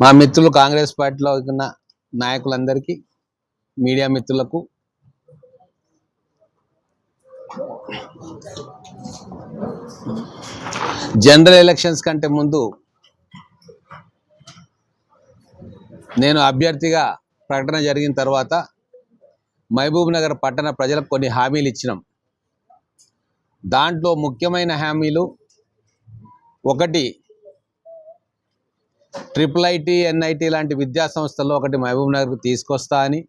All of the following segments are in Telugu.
మా మిత్రులు కాంగ్రెస్ పార్టీలో ఉన్న నాయకులందరికీ, మీడియా మిత్రులకు జనరల్ ఎలక్షన్స్ కంటే ముందు నేను అభ్యర్థిగా ప్రకటన జరిగిన తర్వాత మహబూబ్ నగర్ పట్టణ ప్రజలకు కొన్ని హామీలు ఇచ్చినాం. దాంట్లో ముఖ్యమైన హామీలు ఒకటి, IIIT NIT లాంటి విద్యా సంస్థల్లో ఒకటి మహబూబ్ నగర్కు తీసుకొస్తా అని,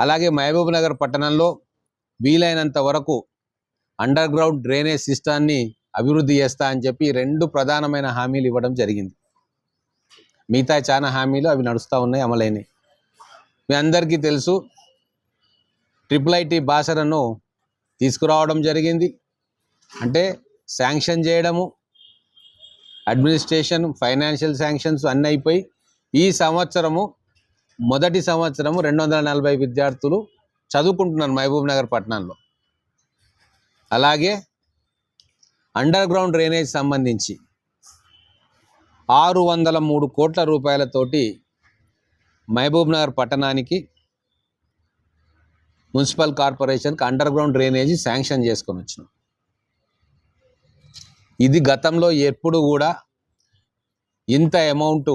అలాగే మహబూబ్ నగర్ పట్టణంలో వీలైనంత వరకు అండర్ గ్రౌండ్ డ్రైనేజ్ సిస్టాన్ని అభివృద్ధి చేస్తా అని చెప్పి రెండు ప్రధానమైన హామీలు ఇవ్వడం జరిగింది. మిగతా చాలా హామీలు అవి నడుస్తూ ఉన్నాయి, అమలైనవి. మీ అందరికీ తెలుసు, IIIT బాసరను తీసుకురావడం జరిగింది. అంటే శాంక్షన్ చేయడము, అడ్మినిస్ట్రేషన్, ఫైనాన్షియల్ శాంక్షన్స్ అన్నీ అయిపోయి ఈ సంవత్సరము మొదటి సంవత్సరము 240 విద్యార్థులు చదువుకుంటున్నారు మహబూబ్ నగర్ పట్టణంలో. అలాగే అండర్ గ్రౌండ్ డ్రైనేజ్ సంబంధించి 603 కోట్ల రూపాయలతోటి మహబూబ్ నగర్ పట్టణానికి మున్సిపల్ కార్పొరేషన్కి అండర్ గ్రౌండ్ డ్రైనేజీ శాంక్షన్ చేసుకొని వచ్చినాం. ఇది గతంలో ఎప్పుడు కూడా ఇంత అమౌంట్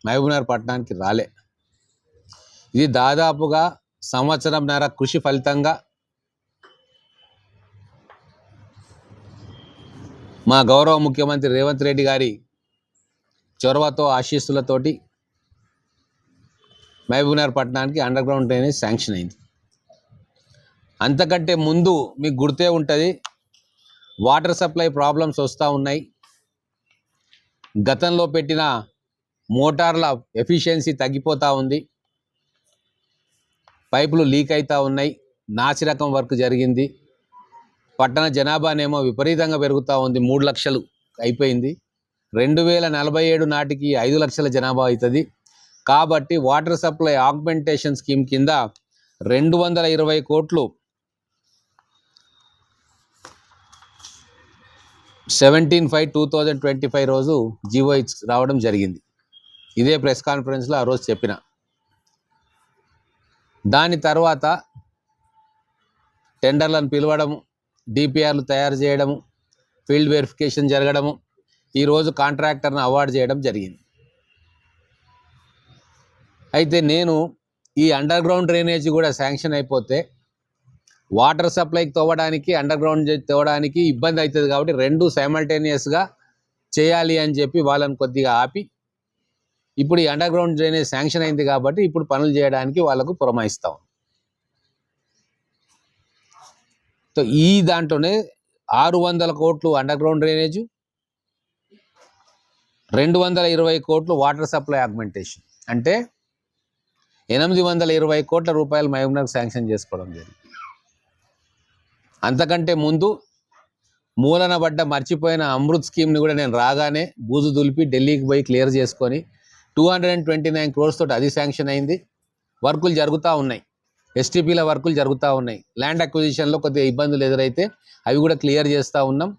మహబూబ్ నగర్ పట్టణానికి రాలే. ఇది దాదాపుగా సంవత్సరంన్నర కృషి ఫలితంగా మా గౌరవ ముఖ్యమంత్రి రేవంత్ రెడ్డి గారి చొరవతో, ఆశీస్సులతోటి మహబూబ్ నగర్ పట్టణానికి అండర్ గ్రౌండ్ డ్రైనేజ్ శాంక్షన్ అయింది. అంతకంటే ముందు మీకు గుర్తే ఉంటుంది, వాటర్ సప్లై ప్రాబ్లమ్స్ వస్తూ ఉన్నాయి. గతంలో పెట్టిన మోటార్ల ఎఫిషియన్సీ తగ్గిపోతూ ఉంది, పైపులు లీక్ అవుతూ ఉన్నాయి, నాసిరకం వర్క్ జరిగింది. పట్టణ జనాభానేమో విపరీతంగా పెరుగుతూ ఉంది, 3 లక్షలు అయిపోయింది. 2047 నాటికి 5 లక్షల జనాభా అవుతుంది. కాబట్టి వాటర్ సప్లై ఆగ్మెంటేషన్ స్కీమ్ కింద 220 కోట్లు 17/5/2025 రోజు జీవో రావడం జరిగింది. ఇదే ప్రెస్ కాన్ఫరెన్స్లో ఆ రోజు చెప్పిన. దాని తర్వాత టెండర్లను పిలవడము, డిపిఆర్లు తయారు చేయడము, ఫీల్డ్ వెరిఫికేషన్ జరగడము, ఈరోజు కాంట్రాక్టర్ను అవార్డు చేయడం జరిగింది. అయితే నేను ఈ అండర్ గ్రౌండ్ డ్రైనేజీ కూడా శాంక్షన్ అయిపోతే వాటర్ సప్లైకి తవ్వడానికి, అండర్ గ్రౌండ్ తవ్వడానికి ఇబ్బంది అవుతుంది. కాబట్టి రెండు సైమల్టేనియస్గా చేయాలి అని చెప్పి వాళ్ళని కొద్దిగా ఆపి, ఇప్పుడు ఈ అండర్ గ్రౌండ్ డ్రైనేజ్ శాంక్షన్ అయింది కాబట్టి ఇప్పుడు పనులు చేయడానికి వాళ్ళకు పురమాయిస్తాం. సో ఈ దాంట్లోనే 600 కోట్లు అండర్ గ్రౌండ్ డ్రైనేజు, 220 కోట్లు వాటర్ సప్లై ఆగ్మెంటేషన్, అంటే 820 కోట్ల రూపాయలు మహబూబ్ నగర్ శాంక్షన్ చేసుకోవడం జరిగింది. అంతకంటే ముందు మూలన పడ్డ మర్చిపోయిన అమృత్ స్కీమ్ని కూడా నేను రాగానే బూజు దులిపి ఢిల్లీకి పోయి క్లియర్ చేసుకొని 229 crores తోటి అది శాంక్షన్ అయింది. వర్కులు జరుగుతూ ఉన్నాయి, ఎస్టీపీల వర్కులు జరుగుతూ ఉన్నాయి. ల్యాండ్ అక్విజిషన్లో కొద్దిగా ఇబ్బందులు ఎదురైతే అవి కూడా క్లియర్ చేస్తూ ఉన్నాం.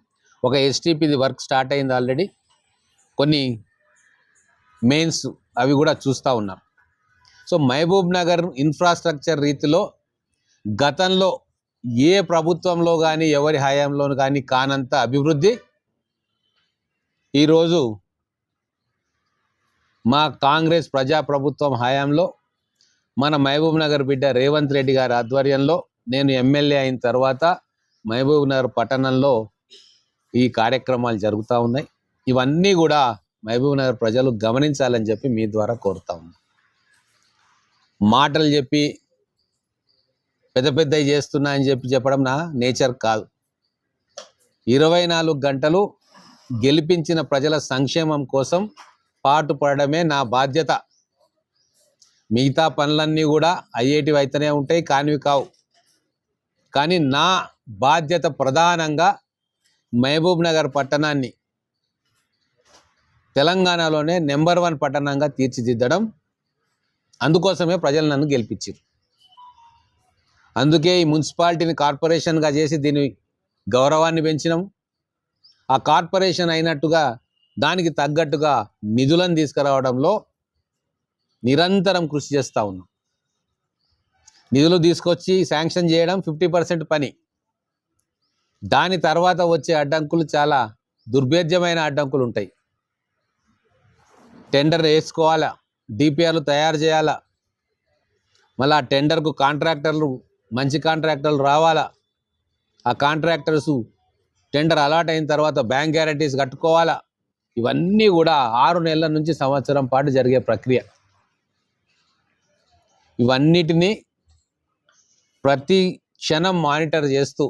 ఒక ఎస్టీపీది వర్క్ స్టార్ట్ అయింది ఆల్రెడీ, కొన్ని మెయిన్స్ అవి కూడా చూస్తూ ఉన్నాం. సో మహబూబ్ నగర్ ఇన్ఫ్రాస్ట్రక్చర్ రీతిలో గతంలో ఏ ప్రభుత్వంలో కానీ ఎవరి హయాంలో కానీ కానంత అభివృద్ధి ఈరోజు మా కాంగ్రెస్ ప్రజాప్రభుత్వం హయాంలో మన మహబూబ్ నగర్ బిడ్డ రేవంత్ రెడ్డి గారి ఆధ్వర్యంలో నేను ఎమ్మెల్యే అయిన తర్వాత మహబూబ్ నగర్ పట్టణంలో ఈ కార్యక్రమాలు జరుగుతూ ఉన్నాయి. ఇవన్నీ కూడా మహబూబ్ నగర్ ప్రజలు గమనించాలని చెప్పి మీ ద్వారా కోరుతా ఉన్నాం. మాటలు చెప్పి పెద్ద పెద్దవి చేస్తున్నా అని చెప్పడం నా నేచర్ కాదు. 24 గంటలు గెలిపించిన ప్రజల సంక్షేమం కోసం పాటుపడమే నా బాధ్యత. మిగతా పనులన్నీ కూడా అయ్యేటివి అయితేనే ఉంటాయి, కానివి కావు. కానీ నా బాధ్యత ప్రధానంగా మహబూబ్ నగర్ పట్టణాన్ని తెలంగాణలోనే నెంబర్ 1 పట్టణంగా తీర్చిదిద్దడం. అందుకోసమే ప్రజలు నన్ను గెలిపించారు. అందుకే ఈ మున్సిపాలిటీని కార్పొరేషన్గా చేసి దీని గౌరవాన్ని పెంచినాము. ఆ కార్పొరేషన్ అయినట్టుగా దానికి తగ్గట్టుగా నిధులను తీసుకురావడంలో నిరంతరం కృషి చేస్తూ ఉన్నాం. నిధులు తీసుకొచ్చి శాంక్షన్ చేయడం 50% పని. దాని తర్వాత వచ్చే అడ్డంకులు చాలా దుర్భేద్యమైన అడ్డంకులు ఉంటాయి. టెండర్ వేసుకోవాలా, డిపిఆర్లు తయారు చేయాలా, మళ్ళీ ఆ టెండర్కు మంచి కాంట్రాక్టర్లు రావాలా, ఆ కాంట్రాక్టర్సు టెండర్ అలాట్ అయిన తర్వాత బ్యాంక్ గ్యారంటీస్ కట్టుకోవాలా. ఇవన్నీ కూడా 6 నెలల నుంచి సంవత్సరం పాటు జరిగే ప్రక్రియ. ఇవన్నిటినీ ప్రతి క్షణం మానిటర్ చేస్తూ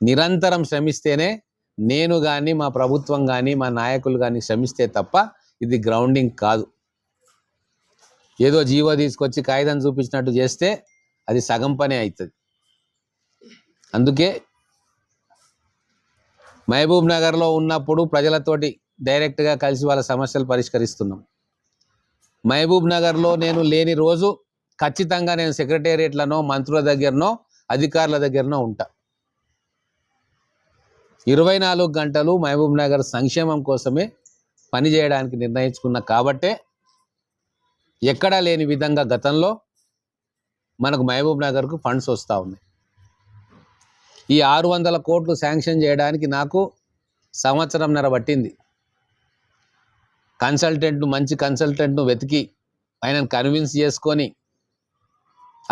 నిరంతరం శ్రమిస్తేనే నేను కానీ, మా ప్రభుత్వం కానీ, మా నాయకులు కానీ శ్రమిస్తే తప్ప ఇది గ్రౌండింగ్ కాదు. ఏదో జీవో తీసుకొచ్చి కాగితం చూపించినట్టు చేస్తే అది సగం పనే అవుతుంది. అందుకే మహబూబ్ నగర్లో ఉన్నప్పుడు ప్రజలతోటి డైరెక్ట్గా కలిసి వాళ్ళ సమస్యలు పరిష్కరిస్తున్నాం. మహబూబ్ నగర్లో నేను లేని రోజు ఖచ్చితంగా నేను సెక్రటేరియట్లనో, మంత్రుల దగ్గరనో, అధికారుల దగ్గరనో ఉంటా. 24 గంటలు మహబూబ్ నగర్ సంక్షేమం కోసమే పనిచేయడానికి నిర్ణయించుకున్నా. కాబట్టే ఎక్కడా లేని విధంగా గతంలో మనకు మహబూబ్ నగర్కు ఫండ్స్ వస్తూ ఉన్నాయి. ఈ 600 కోట్లు శాంక్షన్ చేయడానికి నాకు 1.5 సంవత్సరం పట్టింది. మంచి కన్సల్టెంట్ను వెతికి ఆయనను కన్విన్స్ చేసుకొని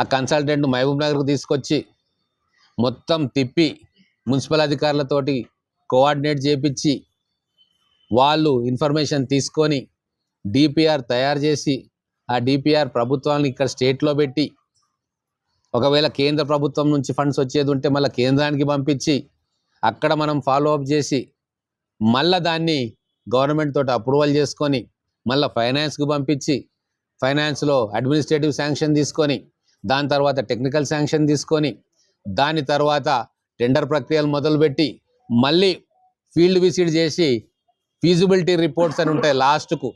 ఆ కన్సల్టెంట్ను మహబూబ్ నగర్కు తీసుకొచ్చి మొత్తం తిప్పి మున్సిపల్ అధికారులతోటి కోఆర్డినేట్ చేపించి వాళ్ళు ఇన్ఫర్మేషన్ తీసుకొని డిపిఆర్ తయారు చేసి ఆ డిపిఆర్ ప్రభుత్వాన్ని ఇక్కడ స్టేట్లో పెట్టి, ఒకవేళ కేంద్ర ప్రభుత్వం నుంచి ఫండ్స్ వచ్చేది ఉంటే మళ్ళీ కేంద్రానికి పంపించి అక్కడ మనం ఫాలో అప్ చేసి మళ్ళీ దాన్ని గవర్నమెంట్ తోటి అప్రూవల్ చేసుకొని మళ్ళీ ఫైనాన్స్కి పంపించి ఫైనాన్స్లో అడ్మినిస్ట్రేటివ్ శాంక్షన్ తీసుకొని దాని తర్వాత టెక్నికల్ శాంక్షన్ తీసుకొని దాని తర్వాత టెండర్ ప్రక్రియలు మొదలుపెట్టి మళ్ళీ ఫీల్డ్ విజిట్ చేసి ఫీజిబిలిటీ రిపోర్ట్స్ అని ఉంటాయి లాస్ట్కు.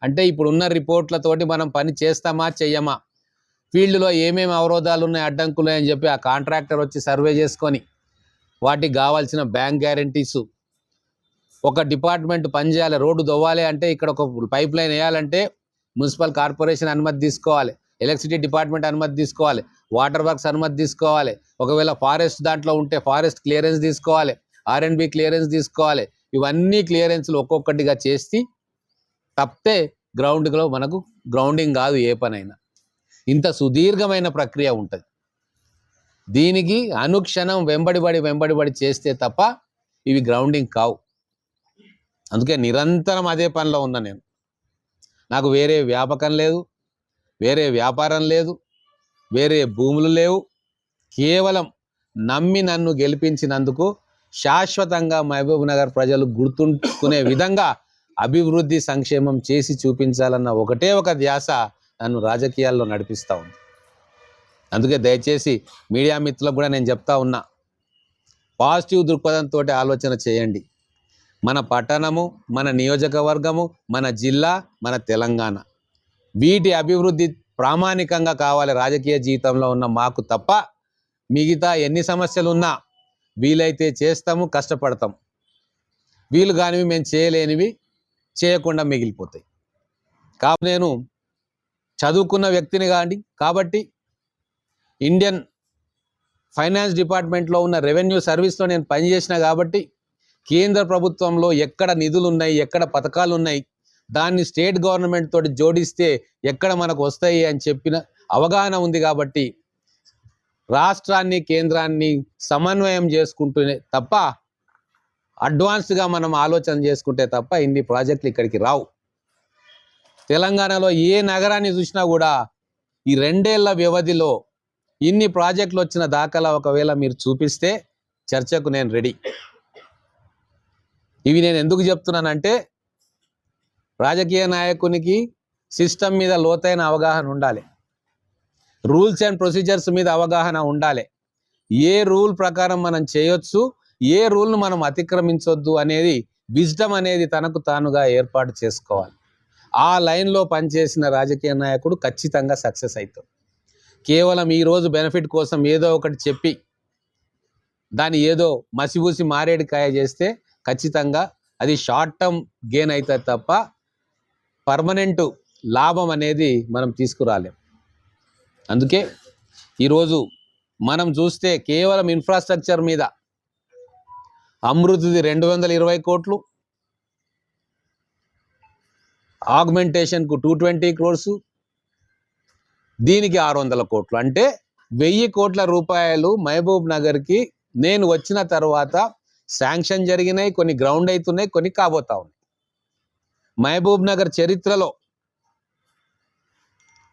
అంటే ఇప్పుడున్న రిపోర్ట్లతోటి మనం పని చేస్తామా చెయ్యమా, ఫీల్డ్లో ఏమేమి అవరోధాలు ఉన్నాయి, అడ్డంకులు అని చెప్పి ఆ కాంట్రాక్టర్ వచ్చి సర్వే చేసుకొని వాటికి కావాల్సిన బ్యాంక్ గ్యారంటీసు, ఒక డిపార్ట్మెంట్ పనిచేయాలి, రోడ్డు దొవ్వాలి అంటే ఇక్కడ ఒక పైప్ లైన్ వేయాలంటే మున్సిపల్ కార్పొరేషన్ అనుమతి తీసుకోవాలి, ఎలక్ట్రిసిటీ డిపార్ట్మెంట్ అనుమతి తీసుకోవాలి, వాటర్ వర్క్స్ అనుమతి తీసుకోవాలి, ఒకవేళ ఫారెస్ట్ దాంట్లో ఉంటే ఫారెస్ట్ క్లియరెన్స్ తీసుకోవాలి, R&B క్లియరెన్స్ తీసుకోవాలి. ఇవన్నీ క్లియరెన్స్లు ఒక్కొక్కటిగా చేసి తప్పితే గ్రౌండ్లో మనకు గ్రౌండింగ్ కాదు ఏ పనైనా. ఇంత సుదీర్ఘమైన ప్రక్రియ ఉంటుంది. దీనికి అనుక్షణం వెంబడిబడి చేస్తే తప్ప ఇవి గ్రౌండింగ్ కావు. అందుకే నిరంతరం అదే పనిలో ఉన్నా నేను. నాకు వేరే వ్యాపకం లేదు, వేరే వ్యాపారం లేదు, వేరే భూములు లేవు. కేవలం నమ్మి నన్ను గెలిపించినందుకు శాశ్వతంగా మహబూబ్ నగర్ ప్రజలు గుర్తుంచుకునే విధంగా అభివృద్ధి సంక్షేమం చేసి చూపించాలన్న ఒకటే ఒక ధ్యాస నన్ను రాజకీయాల్లో నడిపిస్తూ ఉంది. అందుకే దయచేసి మీడియా మిత్రులకు కూడా నేను చెప్తా ఉన్నా, పాజిటివ్ దృక్పథంతో ఆలోచన చేయండి. మన పట్టణము, మన నియోజకవర్గము, మన జిల్లా, మన తెలంగాణ, వీటి అభివృద్ధి ప్రామాణికంగా కావాలి రాజకీయ జీవితంలో ఉన్న మాకు తప్ప. మిగతా ఎన్ని సమస్యలు ఉన్నా వీలైతే చేస్తాము, కష్టపడతాం. వీలు కానివి మేము చేయలేనివి చేయకుండా మిగిలిపోతాయి. కాబట్టి నేను చదువుకున్న వ్యక్తిని కాబట్టి ఇండియన్ ఫైనాన్స్ డిపార్ట్మెంట్లో ఉన్న రెవెన్యూ సర్వీస్లో నేను పనిచేసిన కాబట్టి కేంద్ర ప్రభుత్వంలో ఎక్కడ నిధులు ఉన్నాయి, ఎక్కడ పథకాలు ఉన్నాయి, దాన్ని స్టేట్ గవర్నమెంట్ తోటి జోడిస్తే ఎక్కడ మనకు వస్తాయి అని చెప్పిన అవగాహన ఉంది. కాబట్టి రాష్ట్రాన్ని కేంద్రాన్ని సమన్వయం చేసుకుంటూనే తప్ప, అడ్వాన్స్గా మనం ఆలోచన చేసుకుంటే తప్ప ఇన్ని ప్రాజెక్టులు ఇక్కడికి రావు. తెలంగాణలో ఏ నగరాన్ని చూసినా కూడా ఈ 2 ఏళ్ల వ్యవధిలో ఇన్ని ప్రాజెక్టులు వచ్చిన దాఖలా ఒకవేళ మీరు చూపిస్తే చర్చకు నేను రెడీ. ఇవి నేను ఎందుకు చెప్తున్నానంటే, రాజకీయ నాయకునికి సిస్టమ్ మీద లోతైన అవగాహన ఉండాలి, రూల్స్ అండ్ ప్రొసీజర్స్ మీద అవగాహన ఉండాలి. ఏ రూల్ ప్రకారం మనం చేయొచ్చు, ఏ రూల్ను మనం అతిక్రమించొద్దు అనేది విజ్డమ్ అనేది తనకు తానుగా ఏర్పాటు చేసుకోవాలి. ఆ లైన్లో పనిచేసిన రాజకీయ నాయకుడు ఖచ్చితంగా సక్సెస్ అవుతాడు. కేవలం ఈరోజు బెనిఫిట్ కోసం ఏదో ఒకటి చెప్పి దాన్ని ఏదో మసిబూసి మారేడుకాయ చేస్తే ఖచ్చితంగా అది షార్ట్ టర్మ్ గెయిన్ అవుతుంది తప్ప పర్మనెంట్ లాభం అనేది మనం తీసుకురాలేం. అందుకే ఈరోజు మనం చూస్తే కేవలం ఇన్ఫ్రాస్ట్రక్చర్ మీద అమృత్ది 220 కోట్లు, ఆగ్మెంటేషన్కు 220 crores, దీనికి 600 కోట్లు, అంటే 1000 కోట్ల రూపాయలు మహబూబ్ నగర్కి నేను వచ్చిన తర్వాత శాంక్షన్ జరిగినాయి, కొన్ని గ్రౌండ్ అవుతున్నాయి, కొన్ని కాబోతా ఉన్నాయి. మహబూబ్ నగర్ చరిత్రలో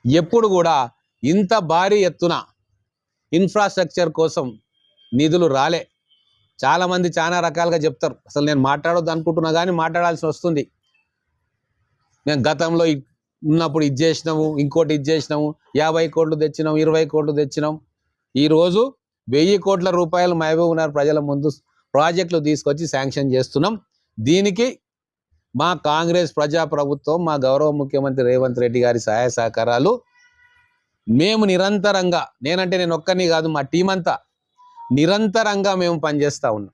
ఎప్పుడు కూడా ఇంత భారీ ఎత్తున ఇన్ఫ్రాస్ట్రక్చర్ కోసం నిధులు రాలే. చాలామంది చాలా రకాలుగా చెప్తారు, అసలు నేను మాట్లాడొద్దు అనుకుంటున్నా కానీ మాట్లాడాల్సి వస్తుంది. నేను గతంలో ఉన్నప్పుడు ఇది చేసినాము, ఇంకోటి ఇది చేసినాము, 50 కోట్లు తెచ్చినాం, 20 కోట్లు తెచ్చినాం. ఈరోజు 1000 కోట్ల రూపాయలు మహబూబ్ నగర్ ప్రజల ముందు ప్రాజెక్టులు తీసుకొచ్చి శాంక్షన్ చేస్తున్నాం. దీనికి మా కాంగ్రెస్ ప్రజాప్రభుత్వం, మా గౌరవ ముఖ్యమంత్రి రేవంత్ రెడ్డి గారి సహాయ సహకారాలు మేము నిరంతరంగా, నేను ఒక్కని కాదు, మా టీం అంతా నిరంతరంగా మేము పనిచేస్తూ ఉన్నాం.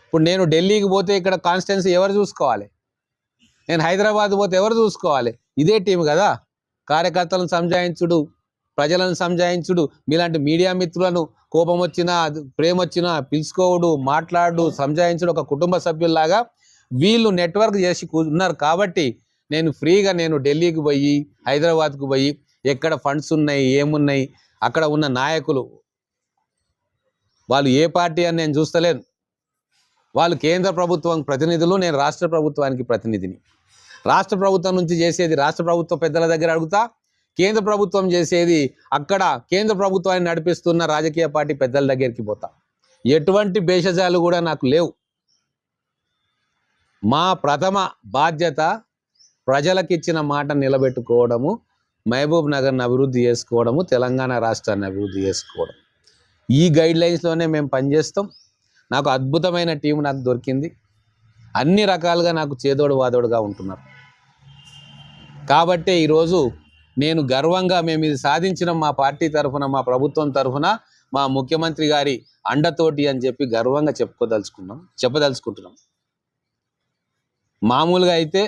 ఇప్పుడు నేను ఢిల్లీకి పోతే ఇక్కడ కాన్స్టిట్యున్సీ ఎవరు చూసుకోవాలి? నేను హైదరాబాద్ పోతే ఎవరు చూసుకోవాలి? ఇదే టీం కదా. కార్యకర్తలను సంజాయించుడు, ప్రజలను సంజాయించుడు, మీలాంటి మీడియా మిత్రులను కోపం వచ్చినా ప్రేమ వచ్చినా పిలుచుకోవడు, మాట్లాడు, సంజాయించుడు, ఒక కుటుంబ సభ్యుల్లాగా వీళ్ళు నెట్వర్క్ చేసి ఉన్నారు. కాబట్టి నేను ఫ్రీగా ఢిల్లీకి పోయి, హైదరాబాద్కు పోయి ఎక్కడ ఫండ్స్ ఉన్నాయి, ఏమున్నాయి, అక్కడ ఉన్న నాయకులు వాళ్ళు ఏ పార్టీ అని నేను చూస్తలేను. వాళ్ళు కేంద్ర ప్రభుత్వం ప్రతినిధులు, నేను రాష్ట్ర ప్రభుత్వానికి ప్రతినిధిని. రాష్ట్ర ప్రభుత్వం నుంచి చేసేది రాష్ట్ర ప్రభుత్వ పెద్దల దగ్గర అడుగుతా, కేంద్ర ప్రభుత్వం చేసేది అక్కడ కేంద్ర ప్రభుత్వాన్ని నడిపిస్తున్న రాజకీయ పార్టీ పెద్దల దగ్గరికి పోతా. ఎటువంటి భేషజాలు కూడా నాకు లేవు. మా ప్రథమ బాధ్యత ప్రజలకు ఇచ్చిన మాట నిలబెట్టుకోవడము, మహబూబ్ నగర్ని అభివృద్ధి చేసుకోవడము, తెలంగాణ రాష్ట్రాన్ని అభివృద్ధి చేసుకోవడం. ఈ గైడ్లైన్స్లోనే మేము పనిచేస్తాం. నాకు అద్భుతమైన టీం నాకు దొరికింది. అన్ని రకాలుగా నాకు చేదోడు వాదోడుగా ఉంటున్నారు. కాబట్టే ఈరోజు నేను గర్వంగా మేము ఇది సాధించిన మా పార్టీ తరఫున, మా ప్రభుత్వం తరఫున, మా ముఖ్యమంత్రి గారి అండతోటి అని చెప్పి గర్వంగా చెప్పదలుచుకుంటున్నాం. మామూలుగా అయితే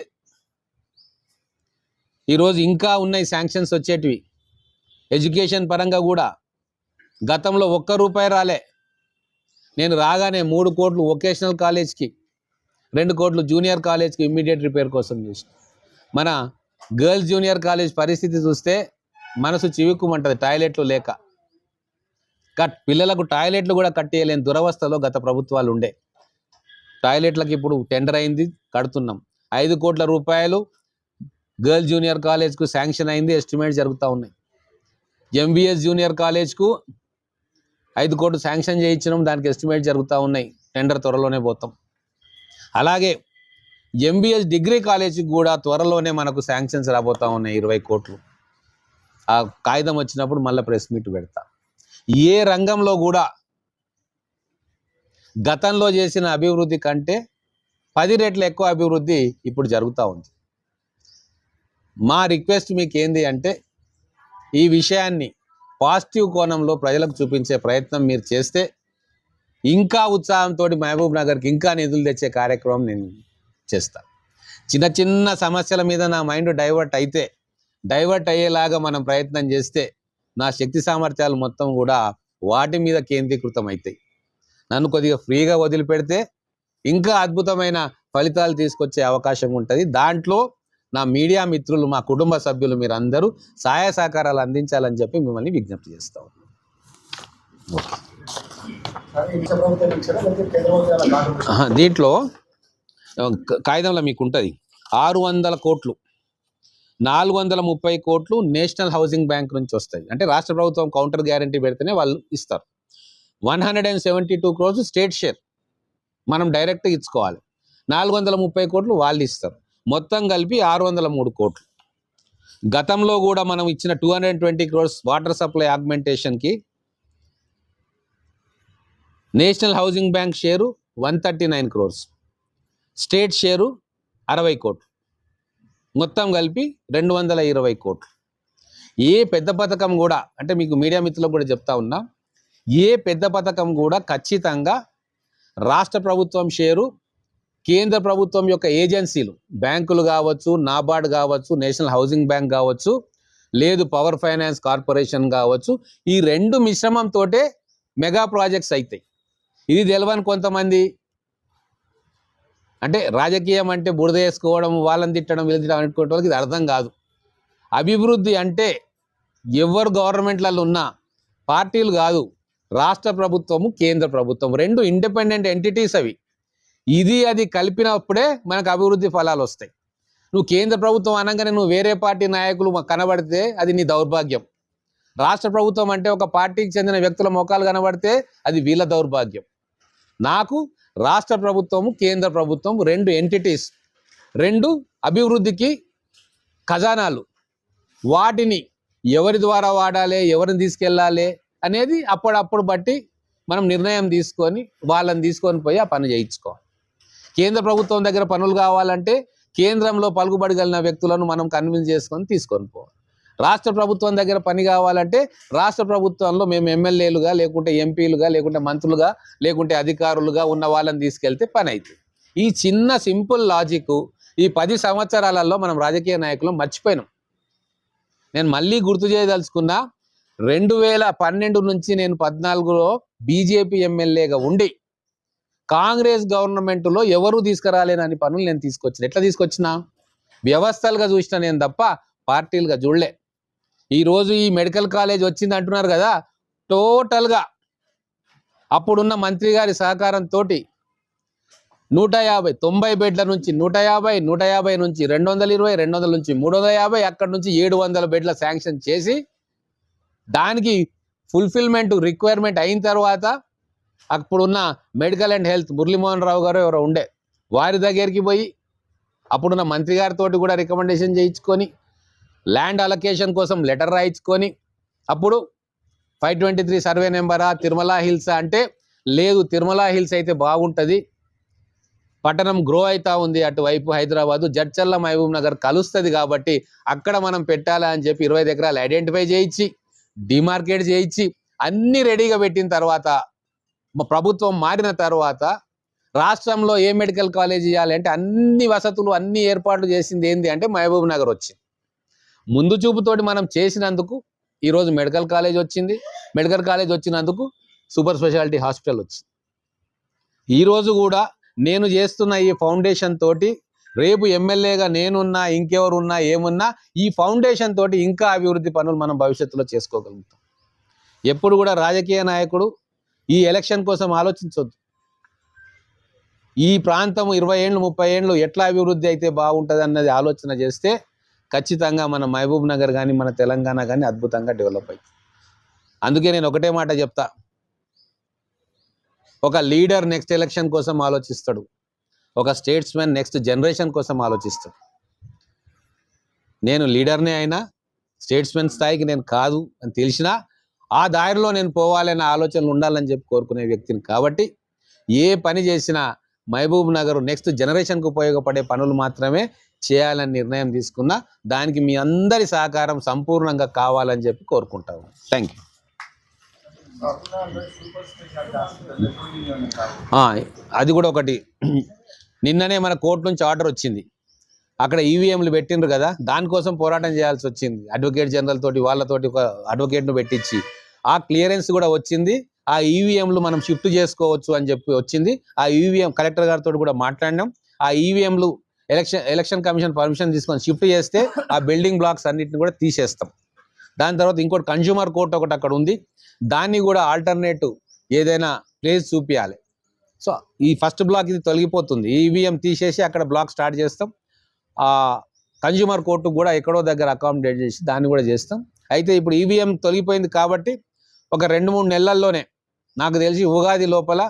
ఈరోజు ఇంకా ఉన్నాయి శాంక్షన్స్ వచ్చేటివి. ఎడ్యుకేషన్ పరంగా కూడా గతంలో 1 రూపాయి రాలే. నేను రాగానే 3 కోట్లు వొకేషనల్ కాలేజ్కి, 2 కోట్లు జూనియర్ కాలేజ్కి ఇమ్మీడియట్ రిపేర్ కోసం చేసిన. మన గర్ల్స్ జూనియర్ కాలేజ్ పరిస్థితి చూస్తే మనసు చివుక్కుమంటది, టాయిలెట్లు లేక. పిల్లలకు టాయిలెట్లు కూడా కట్టేయలేని దురవస్థలో గత ప్రభుత్వాలు ఉండే. టాయిలెట్లకు ఇప్పుడు టెండర్ అయింది, కడుతున్నాం. 5 కోట్ల రూపాయలు గర్ల్స్ జూనియర్ కాలేజ్కు శాంక్షన్ అయింది, ఎస్టిమేట్ జరుగుతూ ఉన్నాయి. ఎంబీఎస్ జూనియర్ కాలేజ్కు 5 కోట్లు శాంక్షన్ చేయించినాం, దానికి ఎస్టిమేట్ జరుగుతూ ఉన్నాయి, టెండర్ త్వరలోనే పోతాం. అలాగే ఎంబీఎస్ డిగ్రీ కాలేజీకి కూడా త్వరలోనే మనకు శాంక్షన్స్ రాబోతూ ఉన్నాయి, 20 కోట్లు. ఆ కాగితం వచ్చినప్పుడు మళ్ళీ ప్రెస్ మీట్ పెడతా. ఏ రంగంలో కూడా గతంలో చేసిన అభివృద్ధి కంటే 10 రెట్లు ఎక్కువ అభివృద్ధి ఇప్పుడు జరుగుతూ ఉంది. మా రిక్వెస్ట్ మీకు ఏంది అంటే, ఈ విషయాన్ని పాజిటివ్ కోణంలో ప్రజలకు చూపించే ప్రయత్నం మీరు చేస్తే ఇంకా ఉత్సాహంతో మహబూబ్ నగర్కి ఇంకా నిధులు తెచ్చే కార్యక్రమం నేను చేస్తాను. చిన్న చిన్న సమస్యల మీద నా మైండ్ డైవర్ట్ అయ్యేలాగా మనం ప్రయత్నం చేస్తే నా శక్తి సామర్థ్యాలు మొత్తం కూడా వాటి మీద కేంద్రీకృతం అవుతాయి. నన్ను కొద్దిగా ఫ్రీగా వదిలిపెడితే ఇంకా అద్భుతమైన ఫలితాలు తీసుకొచ్చే అవకాశం ఉంటుంది. దాంట్లో నా మీడియా మిత్రులు, మా కుటుంబ సభ్యులు మీరందరూ సహాయ సహకారాలు అందించాలని చెప్పి మిమ్మల్ని విజ్ఞప్తి చేస్తాం. దీంట్లో కాగితంలో మీకు ఉంటుంది 600 కోట్లు, 430 కోట్లు నేషనల్ హౌసింగ్ బ్యాంక్ నుంచి వస్తాయి. అంటే రాష్ట్ర ప్రభుత్వం కౌంటర్ గ్యారంటీ పెడితేనే వాళ్ళు ఇస్తారు. 172 crores స్టేట్ షేర్ మనం డైరెక్ట్ ఇచ్చుకోవాలి. 430 కోట్లు వాళ్ళు ఇస్తారు. మొత్తం కలిపి 603 కోట్లు. గతంలో కూడా మనం ఇచ్చిన 220 crores వాటర్ సప్లై ఆగ్మెంటేషన్కి National Housing Bank share 139 crores, state share 60 కోట్లు, మొత్తం కలిపి 220 కోట్లు. ఏ పెద్ద పథకం కూడా, అంటే మీకు మీడియా మిత్రులకు కూడా చెప్తా ఉన్నా, ఏ పెద్ద పథకం కూడా ఖచ్చితంగా రాష్ట్ర ప్రభుత్వం షేరు కేంద్ర ప్రభుత్వం యొక్క ఏజెన్సీలు, బ్యాంకులు కావచ్చు, నాబార్డ్ కావచ్చు, నేషనల్ హౌసింగ్ బ్యాంక్ కావచ్చు, లేదు పవర్ ఫైనాన్స్ కార్పొరేషన్ కావచ్చు, ఈ రెండు మిశ్రమంతో మెగా ప్రాజెక్ట్స్ అవుతాయి. ఇది తెలవని కొంతమంది, అంటే రాజకీయం అంటే బురద వేసుకోవడం, వాళ్ళని తిట్టడం, వీళ్ళని తిట్టడం అనుకునే వాళ్ళకి ఇది అర్థం కాదు. అభివృద్ధి అంటే ఎవరు గవర్నమెంట్లలో ఉన్నా పార్టీలు కాదు, రాష్ట్ర ప్రభుత్వము, కేంద్ర ప్రభుత్వం రెండు ఇండిపెండెంట్ ఎంటిటీస్ అవి. ఇది అది కలిపినప్పుడే మనకు అభివృద్ధి ఫలాలు వస్తాయి. నువ్వు కేంద్ర ప్రభుత్వం అనగానే నువ్వు వేరే పార్టీ నాయకులు కనబడితే అది నీ దౌర్భాగ్యం. రాష్ట్ర ప్రభుత్వం అంటే ఒక పార్టీకి చెందిన వ్యక్తుల మొఖాలు కనబడితే అది వీళ్ళ దౌర్భాగ్యం. నాకు రాష్ట్ర ప్రభుత్వము, కేంద్ర ప్రభుత్వం రెండు ఎంటిటీస్, రెండు అభివృద్ధికి ఖజానాలు. వాటిని ఎవరి ద్వారా వాడాలి, ఎవరిని తీసుకెళ్ళాలి అనేది అప్పుడప్పుడు బట్టి మనం నిర్ణయం తీసుకొని వాళ్ళని తీసుకొని పోయి ఆ పని చేయించుకోవాలి. కేంద్ర ప్రభుత్వం దగ్గర పనులు కావాలంటే కేంద్రంలో పలుకుబడగలిగిన వ్యక్తులను మనం కన్విన్స్ చేసుకొని తీసుకొని పోవాలి. రాష్ట్ర ప్రభుత్వం దగ్గర పని కావాలంటే రాష్ట్ర ప్రభుత్వంలో మేము ఎమ్మెల్యేలుగా, లేకుంటే ఎంపీలుగా, లేకుంటే మంత్రులుగా, లేకుంటే అధికారులుగా ఉన్న వాళ్ళని తీసుకెళ్తే పని అవుతుంది. ఈ చిన్న సింపుల్ లాజిక్ ఈ 10 సంవత్సరాలలో మనం రాజకీయ నాయకులు మర్చిపోయినాం. నేను మళ్ళీ గుర్తు చేయదలుచుకున్నా, 2012 నుంచి నేను 14లో బీజేపీ ఎమ్మెల్యేగా ఉండి కాంగ్రెస్ గవర్నమెంట్లో ఎవరూ తీసుకురాలేనని పనులు నేను తీసుకొచ్చిన. ఎట్లా తీసుకొచ్చినా? వ్యవస్థలుగా చూసిన నేను తప్ప పార్టీలుగా చూడలే. ఈరోజు ఈ మెడికల్ కాలేజ్ వచ్చింది అంటున్నారు కదా, టోటల్గా అప్పుడున్న మంత్రి గారి సహకారంతో 150, 90 బెడ్ల నుంచి 150, 150 నుంచి 220, 200 నుంచి 350, అక్కడి నుంచి 700 బెడ్ల శాంక్షన్ చేసి దానికి ఫుల్ఫిల్మెంట్ రిక్వైర్మెంట్ అయిన తర్వాత అప్పుడున్న మెడికల్ అండ్ హెల్త్ మురళీమోహన్ రావు గారు ఎవరో ఉండే, వారి దగ్గరికి పోయి అప్పుడున్న మంత్రి గారితో కూడా రికమెండేషన్ చేయించుకొని ల్యాండ్ అలొకేషన్ కోసం లెటర్ రాయించుకొని అప్పుడు 523 సర్వే నెంబరా తిరుమల హిల్స్ అంటే లేదు, తిరుమల హిల్స్ అయితే బాగుంటుంది, పట్టణం గ్రో అవుతా ఉంది, అటువైపు హైదరాబాదు జడ్చర్ల మహబూబ్ నగర్ కలుస్తుంది కాబట్టి అక్కడ మనం పెట్టాలా అని చెప్పి 25 ఎకరాలు ఐడెంటిఫై చేయించి డిమార్కెట్ చేయించి అన్నీ రెడీగా పెట్టిన తర్వాత ప్రభుత్వం మారిన తర్వాత రాష్ట్రంలో ఏ మెడికల్ కాలేజ్ ఇవ్వాలి అంటే అన్ని వసతులు అన్ని ఏర్పాట్లు చేసింది ఏంది అంటే మహబూబ్ నగర్ వచ్చింది. ముందు చూపుతోటి మనం చేసినందుకు ఈరోజు మెడికల్ కాలేజ్ వచ్చింది. మెడికల్ కాలేజ్ వచ్చినందుకు సూపర్ స్పెషాలిటీ హాస్పిటల్ వచ్చింది. ఈరోజు కూడా నేను చేస్తున్న ఈ ఫౌండేషన్ తోటి రేపు ఎమ్మెల్యేగా నేనున్నా, ఇంకెవరున్నా, ఏమున్నా ఈ ఫౌండేషన్ తోటి ఇంకా అభివృద్ధి పనులు మనం భవిష్యత్తులో చేసుకోగలుగుతాం. ఎప్పుడు కూడా రాజకీయ నాయకుడు ఈ ఎలక్షన్ కోసం ఆలోచించొద్దు. ఈ ప్రాంతం 20 ఏళ్ళు 30 ఏళ్ళు ఎట్లా అభివృద్ధి అయితే బాగుంటుంది అన్నది ఆలోచన చేస్తే ఖచ్చితంగా మన మహబూబ్ నగర్ కానీ మన తెలంగాణ కానీ అద్భుతంగా డెవలప్ అవుతుంది. అందుకే నేను ఒకటే మాట చెప్తా, ఒక లీడర్ నెక్స్ట్ ఎలక్షన్ కోసం ఆలోచిస్తాడు, ఒక స్టేట్స్మెన్ నెక్స్ట్ జనరేషన్ కోసం ఆలోచిస్తాడు. నేను లీడర్నే అయినా స్టేట్స్మెన్ స్థాయికి నేను కాదు అని తెలిసినా ఆ దారిలో నేను పోవాలనే ఆలోచనలు ఉండాలని చెప్పి కోరుకునే వ్యక్తిని కాబట్టి ఏ పని చేసినా మహబూబ్ నగర్ నెక్స్ట్ జనరేషన్కు ఉపయోగపడే పనులు మాత్రమే చేయాలని నిర్ణయం తీసుకున్నా. దానికి మీ అందరి సహకారం సంపూర్ణంగా కావాలని చెప్పి కోరుకుంటాము. Thank you. అది కూడా ఒకటి, నిన్ననే మన కోర్టు నుంచి ఆర్డర్ వచ్చింది. అక్కడ ఈవీఎంలు పెట్టిండ్రు కదా, దానికోసం పోరాటం చేయాల్సి వచ్చింది. అడ్వకేట్ జనరల్ తోటి వాళ్ళతోటి ఒక అడ్వకేట్ను పెట్టించి ఆ క్లియరెన్స్ కూడా వచ్చింది. ఆ ఈవీఎంలు మనం షిఫ్ట్ చేసుకోవచ్చు అని చెప్పి వచ్చింది. ఆ ఈవీఎం కలెక్టర్ గారితో కూడా మాట్లాడినాం. ఆ ఈవీఎంలు ఎలక్షన్ కమిషన్ పర్మిషన్ తీసుకొని షిఫ్ట్ చేస్తే ఆ బిల్డింగ్ బ్లాక్స్ అన్నిటిని కూడా తీసేస్తాం. దాని తర్వాత ఇంకోటి కన్జ్యూమర్ కోర్ట్ ఒకటి అక్కడ ఉంది, దాన్ని కూడా ఆల్టర్నేటివ్ ఏదైనా ప్లేస్ చూపించాలి. సో ఈ ఫస్ట్ బ్లాక్ ఇది తొలగిపోతుంది, ఈవీఎం తీసేసి అక్కడ బ్లాక్ స్టార్ట్ చేస్తాం. ఆ కన్జ్యూమర్ కోర్టు కూడా ఎక్కడో దగ్గర అకామిడేట్ చేసి దాన్ని కూడా చేస్తాం. అయితే ఇప్పుడు ఈవీఎం తొలగిపోయింది కాబట్టి ఒక 2-3 నెలల్లోనే నాకు తెలిసి ఉగాది లోపల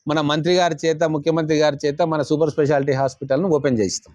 మన మంత్రి గారి చేత, ముఖ్యమంత్రి గారి చేత మన సూపర్ స్పెషాలిటీ హాస్పిటల్ను ఓపెన్ చేయిస్తాం.